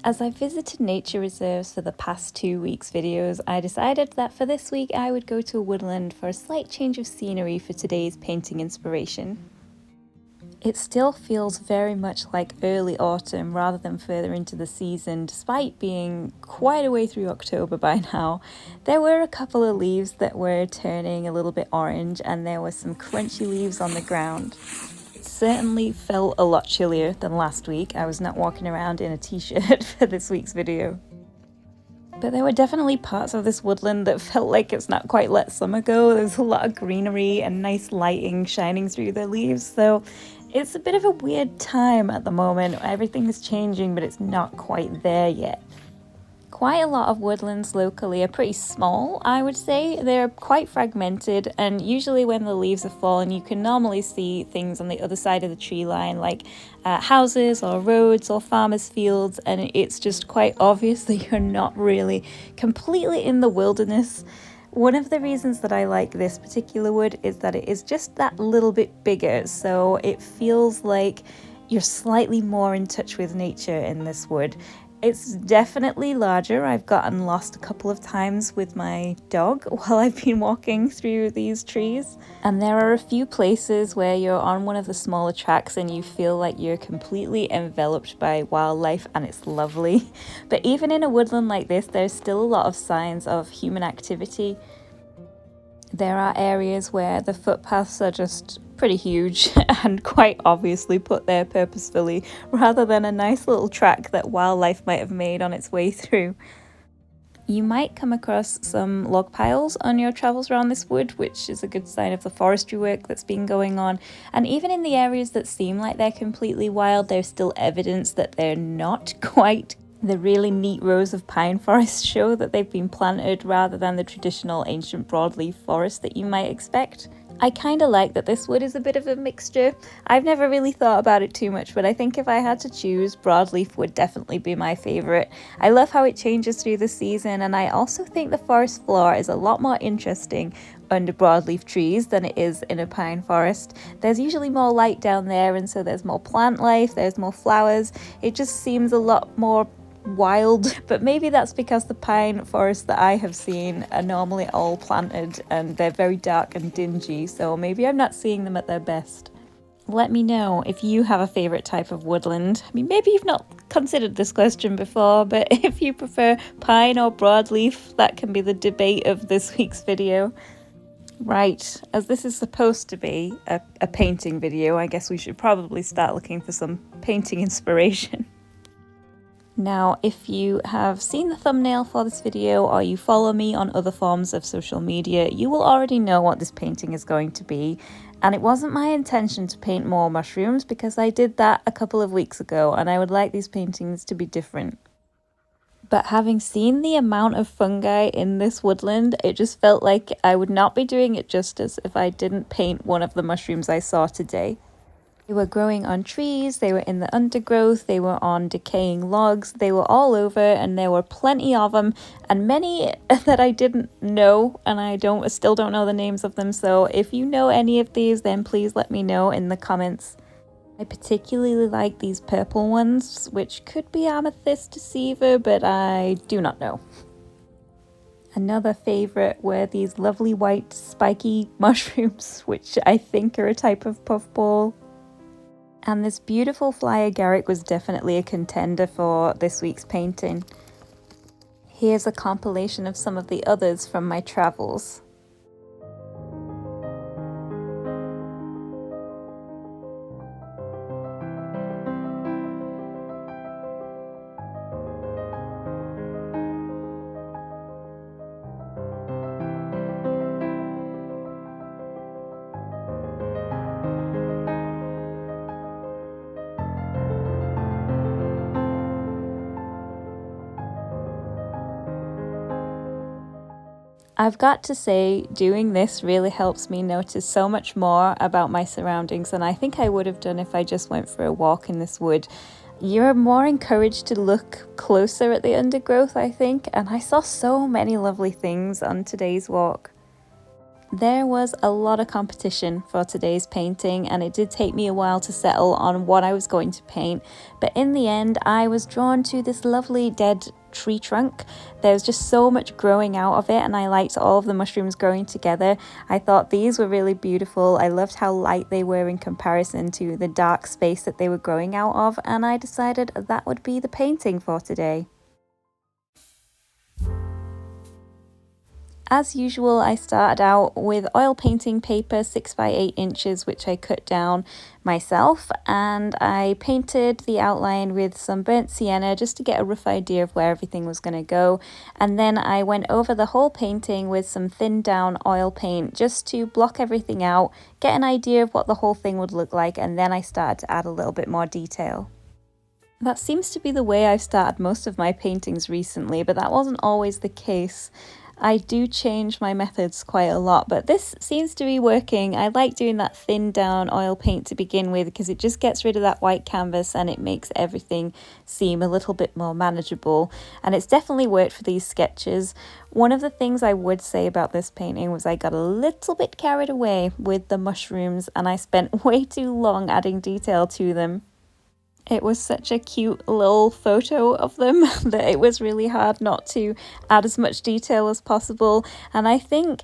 As I visited nature reserves for the past 2 weeks videos, I decided that for this week I would go to a woodland for a slight change of scenery for today's painting inspiration. It still feels very much like early autumn rather than further into the season, despite being quite a way through October by now. There were a couple of leaves that were turning a little bit orange, and there were some crunchy leaves on the ground. Certainly felt a lot chillier than last week. I was not walking around in a t-shirt for this week's video. But there were definitely parts of this woodland that felt like it's not quite let summer go. There's a lot of greenery and nice lighting shining through the leaves, so it's a bit of a weird time at the moment. Everything is changing, but it's not quite there yet. Quite a lot of woodlands locally are pretty small, I would say. They're quite fragmented, and usually when the leaves have fallen you can normally see things on the other side of the tree line, like houses or roads or farmers' fields, and it's just quite obvious that you're not really completely in the wilderness. One of the reasons that I like this particular wood is that it is just that little bit bigger, so it feels like you're slightly more in touch with nature in this wood. It's definitely larger. I've gotten lost a couple of times with my dog while I've been walking through these trees. And there are a few places where you're on one of the smaller tracks and you feel like you're completely enveloped by wildlife, and it's lovely. But even in a woodland like this, there's still a lot of signs of human activity. There are areas where the footpaths are just pretty huge and quite obviously put there purposefully, rather than a nice little track that wildlife might have made on its way through. You might come across some log piles on your travels around this wood, which is a good sign of the forestry work that's been going on. And even in the areas that seem like they're completely wild, there's still evidence that they're not quite. The really neat rows of pine forests show that they've been planted rather than the traditional ancient broadleaf forest that you might expect. I kind of like that this wood is a bit of a mixture. I've never really thought about it too much, but I think if I had to choose, broadleaf would definitely be my favourite. I love how it changes through the season, and I also think the forest floor is a lot more interesting under broadleaf trees than it is in a pine forest. There's usually more light down there, and so there's more plant life, there's more flowers. It just seems a lot more wild, but maybe that's because the pine forests that I have seen are normally all planted and they're very dark and dingy, so maybe I'm not seeing them at their best. Let me know if you have a favourite type of woodland. I mean, maybe you've not considered this question before, but if you prefer pine or broadleaf, that can be the debate of this week's video. Right, as this is supposed to be a painting video, I guess we should probably start looking for some painting inspiration. Now, if you have seen the thumbnail for this video or you follow me on other forms of social media, you will already know what this painting is going to be. And it wasn't my intention to paint more mushrooms because I did that a couple of weeks ago and I would like these paintings to be different. But having seen the amount of fungi in this woodland, it just felt like I would not be doing it justice if I didn't paint one of the mushrooms I saw today. They were growing on trees, they were in the undergrowth, they were on decaying logs, they were all over, and there were plenty of them, and many that I didn't know, and I still don't know the names of them, so if you know any of these, then please let me know in the comments. I particularly like these purple ones, which could be amethyst deceiver, but I do not know. Another favourite were these lovely white spiky mushrooms, which I think are a type of puffball. And this beautiful fly agaric was definitely a contender for this week's painting. Here's a compilation of some of the others from my travels. I've got to say, doing this really helps me notice so much more about my surroundings than I think I would have done if I just went for a walk in this wood. You're more encouraged to look closer at the undergrowth, I think, and I saw so many lovely things on today's walk. There was a lot of competition for today's painting, and it did take me a while to settle on what I was going to paint, but in the end I was drawn to this lovely dead tree trunk. There was just so much growing out of it, and I liked all of the mushrooms growing together. I thought these were really beautiful. I loved how light they were in comparison to the dark space that they were growing out of, and I decided that would be the painting for today. As usual, I started out with oil painting paper 6 by 8 inches, which I cut down myself, and I painted the outline with some burnt sienna just to get a rough idea of where everything was going to go. And then I went over the whole painting with some thinned down oil paint just to block everything out, get an idea of what the whole thing would look like, and then I started to add a little bit more detail. That seems to be the way I've started most of my paintings recently, but that wasn't always the case. I do change my methods quite a lot, but this seems to be working. I like doing that thin down oil paint to begin with because it just gets rid of that white canvas and it makes everything seem a little bit more manageable. And it's definitely worked for these sketches. One of the things I would say about this painting was I got a little bit carried away with the mushrooms and I spent way too long adding detail to them. It was such a cute little photo of them that it was really hard not to add as much detail as possible. And I think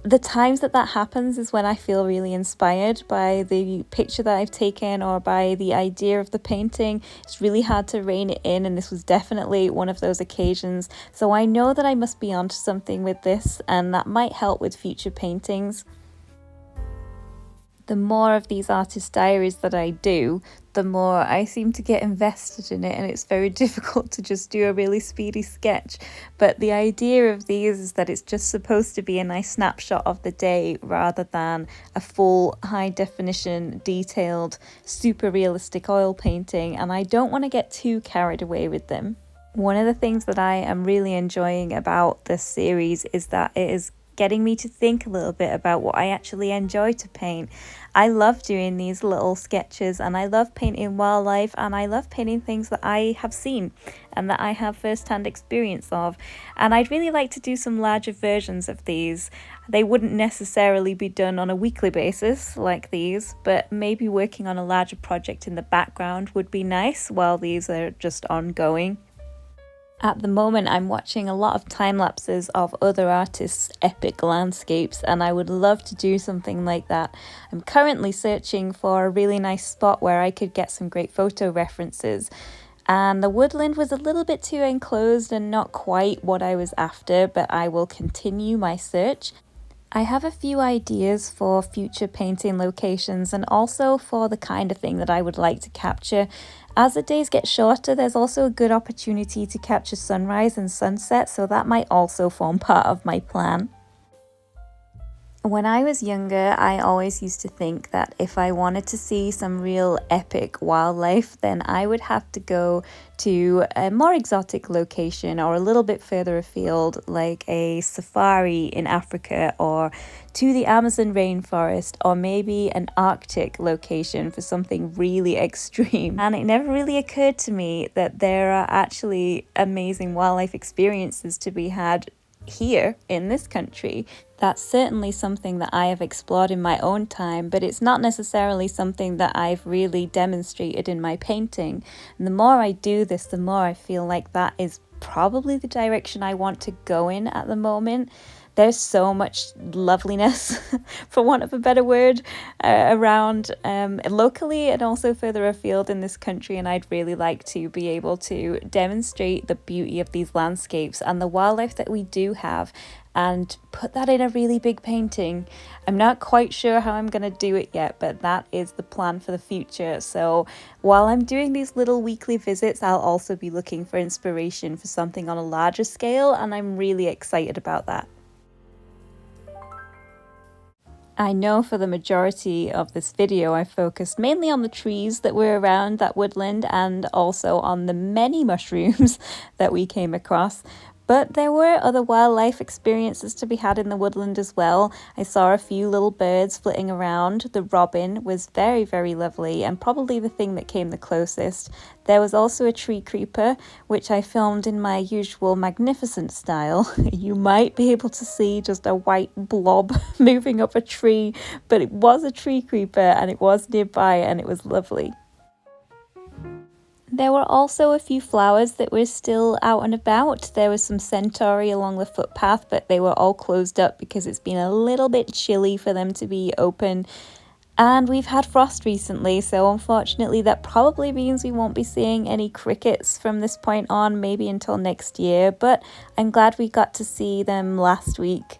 the times that happens is when I feel really inspired by the picture that I've taken or by the idea of the painting. It's really hard to rein it in, and this was definitely one of those occasions. So I know that I must be onto something with this, and that might help with future paintings. The more of these artist diaries that I do, the more I seem to get invested in it, and it's very difficult to just do a really speedy sketch. But the idea of these is that it's just supposed to be a nice snapshot of the day rather than a full high definition, detailed, super realistic oil painting, and I don't want to get too carried away with them. One of the things that I am really enjoying about this series is that it is getting me to think a little bit about what I actually enjoy to paint. I love doing these little sketches, and I love painting wildlife, and I love painting things that I have seen and that I have first-hand experience of. And I'd really like to do some larger versions of these. They wouldn't necessarily be done on a weekly basis like these, but maybe working on a larger project in the background would be nice while these are just ongoing. At the moment, I'm watching a lot of time lapses of other artists' epic landscapes, and I would love to do something like that. I'm currently searching for a really nice spot where I could get some great photo references. And the woodland was a little bit too enclosed and not quite what I was after, but I will continue my search. I have a few ideas for future painting locations and also for the kind of thing that I would like to capture. As the days get shorter, there's also a good opportunity to capture sunrise and sunset, so that might also form part of my plan. When I was younger, I always used to think that if I wanted to see some real epic wildlife, then I would have to go to a more exotic location or a little bit further afield, like a safari in Africa or to the Amazon rainforest, or maybe an Arctic location for something really extreme. And it never really occurred to me that there are actually amazing wildlife experiences to be had here in this country. That's certainly something that I have explored in my own time, but it's not necessarily something that I've really demonstrated in my painting. And the more I do this, the more I feel like that is probably the direction I want to go in at the moment. There's so much loveliness, for want of a better word, around locally and also further afield in this country, and I'd really like to be able to demonstrate the beauty of these landscapes and the wildlife that we do have and put that in a really big painting. I'm not quite sure how I'm going to do it yet, but that is the plan for the future. So while I'm doing these little weekly visits, I'll also be looking for inspiration for something on a larger scale, and I'm really excited about that. I know for the majority of this video I focused mainly on the trees that were around that woodland and also on the many mushrooms that we came across, But there were other wildlife experiences to be had in the woodland as well. I saw a few little birds flitting around. The robin was very, very lovely and probably the thing that came the closest. There was also a tree creeper, which I filmed in my usual magnificent style. You might be able to see just a white blob moving up a tree, but it was a tree creeper and it was nearby and it was lovely. There were also a few flowers that were still out and about. There was some centauri along the footpath, but they were all closed up because it's been a little bit chilly for them to be open. And we've had frost recently, so unfortunately that probably means we won't be seeing any crickets from this point on, maybe until next year, but I'm glad we got to see them last week.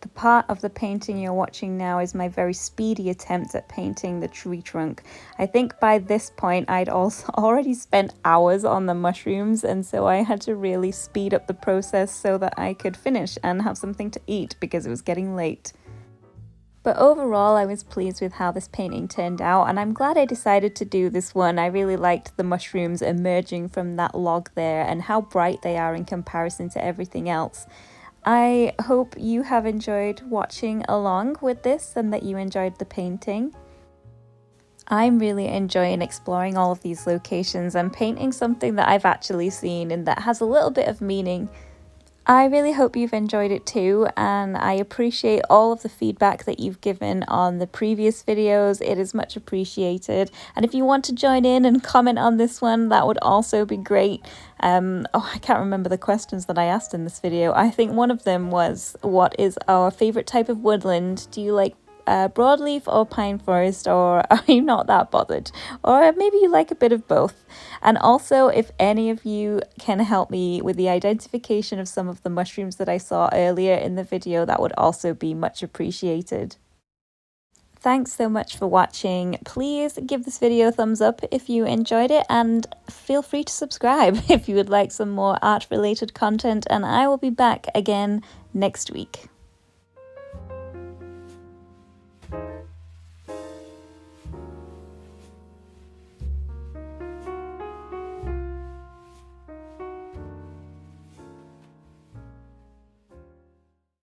The part of the painting you're watching now is my very speedy attempt at painting the tree trunk. I think by this point I'd also already spent hours on the mushrooms, and so I had to really speed up the process so that I could finish and have something to eat because it was getting late. But overall, I was pleased with how this painting turned out, and I'm glad I decided to do this one. I really liked the mushrooms emerging from that log there and how bright they are in comparison to everything else. I hope you have enjoyed watching along with this and that you enjoyed the painting. I'm really enjoying exploring all of these locations and painting something that I've actually seen and that has a little bit of meaning. I really hope you've enjoyed it too, and I appreciate all of the feedback that you've given on the previous videos. It is much appreciated, and if you want to join in and comment on this one, that would also be great. I can't remember the questions that I asked in this video. I think one of them was, what is our favorite type of woodland? Do you like broadleaf or pine forest, or are you not that bothered? Or maybe you like a bit of both. And also, if any of you can help me with the identification of some of the mushrooms that I saw earlier in the video, that would also be much appreciated. Thanks so much for watching. Please give this video a thumbs up if you enjoyed it, and feel free to subscribe if you would like some more art related content, and I will be back again next week.